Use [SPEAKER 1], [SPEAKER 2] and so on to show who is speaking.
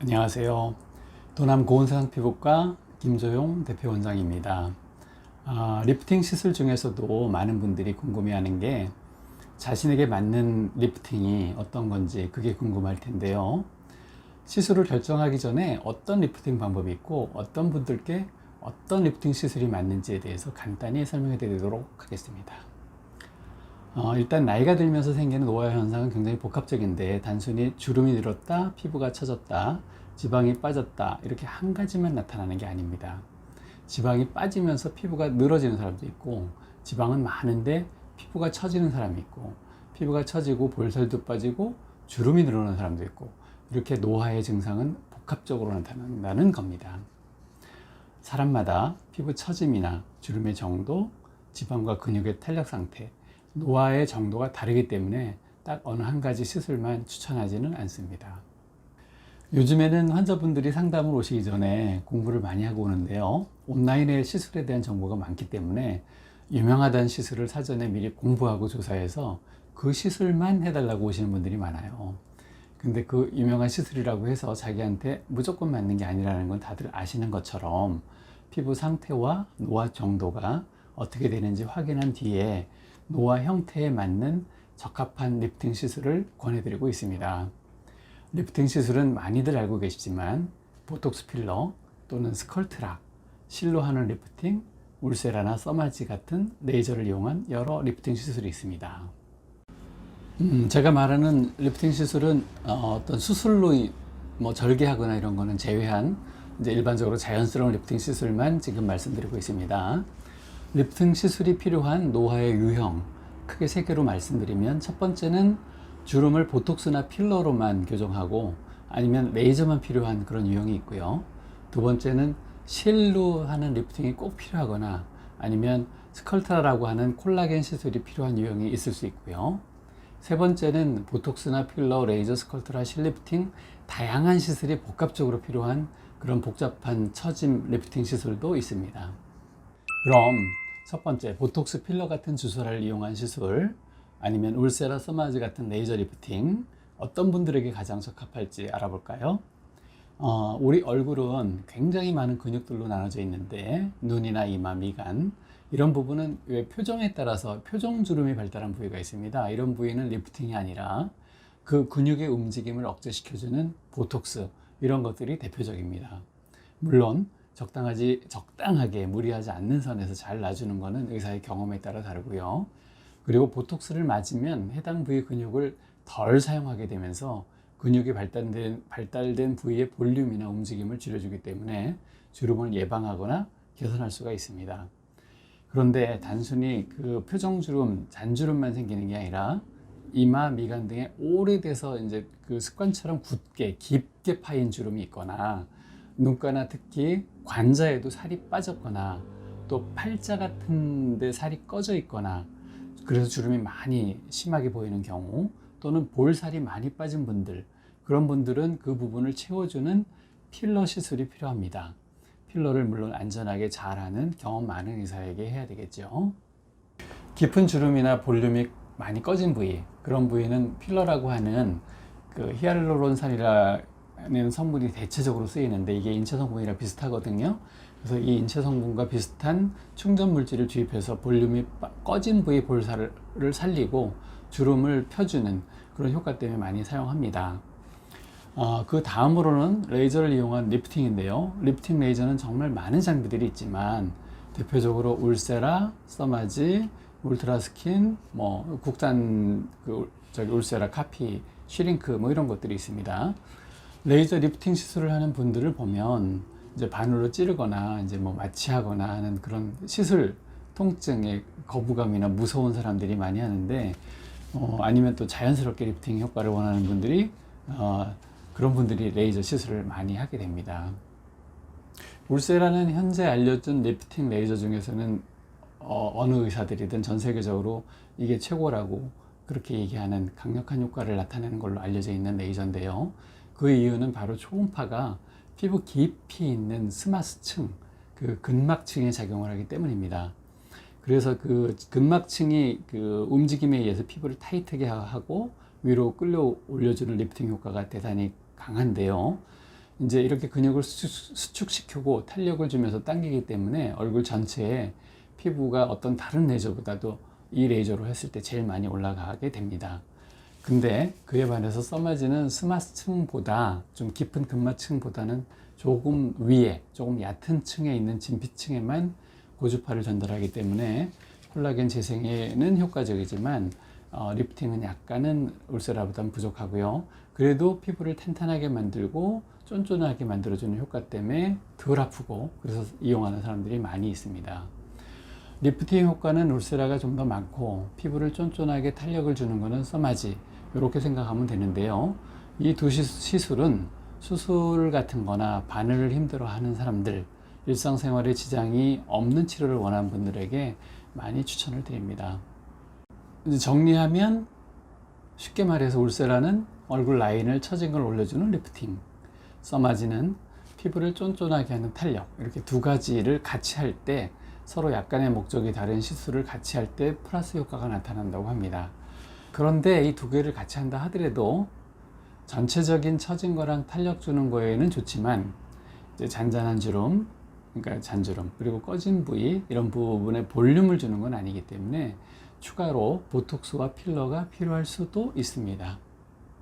[SPEAKER 1] 안녕하세요. 도남 고운상 피부과 김조용 대표 원장입니다. 리프팅 시술 중에서도 많은 분들이 궁금해하는 게 자신에게 맞는 리프팅이 어떤 건지 그게 궁금할 텐데요. 시술을 결정하기 전에 어떤 리프팅 방법이 있고 어떤 분들께 어떤 리프팅 시술이 맞는지에 대해서 간단히 설명해 드리도록 하겠습니다. 일단 나이가 들면서 생기는 노화 현상은 굉장히 복합적인데 단순히 주름이 늘었다, 피부가 처졌다, 지방이 빠졌다 이렇게 한 가지만 나타나는 게 아닙니다. 지방이 빠지면서 피부가 늘어지는 사람도 있고, 지방은 많은데 피부가 처지는 사람이 있고, 피부가 처지고 볼살도 빠지고 주름이 늘어나는 사람도 있고, 이렇게 노화의 증상은 복합적으로 나타난다는 겁니다. 사람마다 피부 처짐이나 주름의 정도, 지방과 근육의 탄력 상태, 노화의 정도가 다르기 때문에 딱 어느 한 가지 시술만 추천하지는 않습니다. 요즘에는 환자분들이 상담을 오시기 전에 공부를 많이 하고 오는데요. 온라인에 시술에 대한 정보가 많기 때문에 유명하다는 시술을 사전에 미리 공부하고 조사해서 그 시술만 해달라고 오시는 분들이 많아요. 근데 그 유명한 시술이라고 해서 자기한테 무조건 맞는 게 아니라는 건 다들 아시는 것처럼 피부 상태와 노화 정도가 어떻게 되는지 확인한 뒤에 노화 형태에 맞는 적합한 리프팅 시술을 권해드리고 있습니다. 리프팅 시술은 많이들 알고 계시지만 보톡스 필러 또는 스컬트락, 실로 하는 리프팅, 울세라나 써마지 같은 레이저를 이용한 여러 리프팅 시술이 있습니다. 제가 말하는 리프팅 시술은 어떤 수술로 절개하거나 이런 거는 제외한 이제 일반적으로 자연스러운 리프팅 시술만 지금 말씀드리고 있습니다. 리프팅 시술이 필요한 노화의 유형, 크게 세 개로 말씀드리면, 첫 번째는 주름을 보톡스나 필러로만 교정하고 아니면 레이저만 필요한 그런 유형이 있고요. 두 번째는 실로 하는 리프팅이 꼭 필요하거나 아니면 스컬트라라고 하는 콜라겐 시술이 필요한 유형이 있을 수 있고요. 세 번째는 보톡스나 필러, 레이저, 스컬트라, 실 리프팅, 다양한 시술이 복합적으로 필요한 그런 복잡한 처짐 리프팅 시술도 있습니다. 그럼 첫 번째, 보톡스 필러 같은 주사를 이용한 시술, 아니면 울세라, 써마지 같은 레이저 리프팅, 어떤 분들에게 가장 적합할지 알아볼까요? 우리 얼굴은 굉장히 많은 근육들로 나눠져 있는데 눈이나 이마, 미간 이런 부분은 왜 표정에 따라서 표정 주름이 발달한 부위가 있습니다. 이런 부위는 리프팅이 아니라 그 근육의 움직임을 억제시켜주는 보톡스, 이런 것들이 대표적입니다. 물론 적당하게 무리하지 않는 선에서 잘 놔주는 것은 의사의 경험에 따라 다르고요. 그리고 보톡스를 맞으면 해당 부위 근육을 덜 사용하게 되면서 근육이 발달된 부위의 볼륨이나 움직임을 줄여주기 때문에 주름을 예방하거나 개선할 수가 있습니다. 그런데 단순히 그 표정주름, 잔주름만 생기는 게 아니라 이마, 미간 등에 오래돼서 이제 그 습관처럼 굳게, 깊게 파인 주름이 있거나, 눈가나 특히 관자에도 살이 빠졌거나, 또 팔자 같은 데 살이 꺼져 있거나, 그래서 주름이 많이 심하게 보이는 경우, 또는 볼살이 많이 빠진 분들, 그런 분들은 그 부분을 채워주는 필러 시술이 필요합니다. 필러를 물론 안전하게 잘하는 경험 많은 의사에게 해야 되겠죠. 깊은 주름이나 볼륨이 많이 꺼진 부위, 그런 부위는 필러라고 하는 그 히알루론산이라는 성분이 대체적으로 쓰이는데 이게 인체 성분이랑 비슷하거든요. 그래서 이 인체 성분과 비슷한 충전 물질을 주입해서 볼륨이 꺼진 부위 볼살을 살리고 주름을 펴주는 그런 효과 때문에 많이 사용합니다. 그 다음으로는 레이저를 이용한 리프팅인데요. 리프팅 레이저는 정말 많은 장비들이 있지만 대표적으로 울세라, 써마지, 울트라스킨, 국산 울세라, 카피, 슈링크 이런 것들이 있습니다. 레이저 리프팅 시술을 하는 분들을 보면 이제 바늘로 찌르거나 이제 마취하거나 하는 그런 시술 통증의 거부감이나 무서운 사람들이 많이 하는데, 아니면 또 자연스럽게 리프팅 효과를 원하는 분들이 그런 분들이 레이저 시술을 많이 하게 됩니다. 울세라는 현재 알려진 리프팅 레이저 중에서는 어느 의사들이든 전 세계적으로 이게 최고라고 그렇게 얘기하는 강력한 효과를 나타내는 걸로 알려져 있는 레이저인데요. 그 이유는 바로 초음파가 피부 깊이 있는 스마스층, 그 근막층에 작용을 하기 때문입니다. 그래서 그 근막층이 그 움직임에 의해서 피부를 타이트하게 하고 위로 끌려 올려주는 리프팅 효과가 대단히 강한데요. 이제 이렇게 근육을 수축시키고 탄력을 주면서 당기기 때문에 얼굴 전체에 피부가 어떤 다른 레이저보다도 이 레이저로 했을 때 제일 많이 올라가게 됩니다. 근데 그에 반해서 써마지는 스마층보다 좀 깊은 근막층보다는 조금 위에, 조금 얕은 층에 있는 진피층에만 고주파를 전달하기 때문에 콜라겐 재생에는 효과적이지만 리프팅은 약간은 울세라보다는 부족하고요. 그래도 피부를 탄탄하게 만들고 쫀쫀하게 만들어주는 효과 때문에 덜 아프고 그래서 이용하는 사람들이 많이 있습니다. 리프팅 효과는 울세라가 좀 더 많고 피부를 쫀쫀하게 탄력을 주는 것은 써마지, 이렇게 생각하면 되는데요. 이 두 시술은 수술 같은 거나 바늘을 힘들어 하는 사람들, 일상생활에 지장이 없는 치료를 원하는 분들에게 많이 추천을 드립니다. 이제 정리하면 쉽게 말해서 울세라는 얼굴 라인을 처진 걸 올려주는 리프팅, 써마지는 피부를 쫀쫀하게 하는 탄력, 이렇게 두 가지를 같이 할 때 서로 약간의 목적이 다른 시술을 같이 할 때 플러스 효과가 나타난다고 합니다. 그런데 이 두 개를 같이 한다 하더라도 전체적인 처진 거랑 탄력 주는 거에는 좋지만 이제 잔잔한 주름, 그러니까 잔주름, 그리고 꺼진 부위 이런 부분에 볼륨을 주는 건 아니기 때문에 추가로 보톡스와 필러가 필요할 수도 있습니다.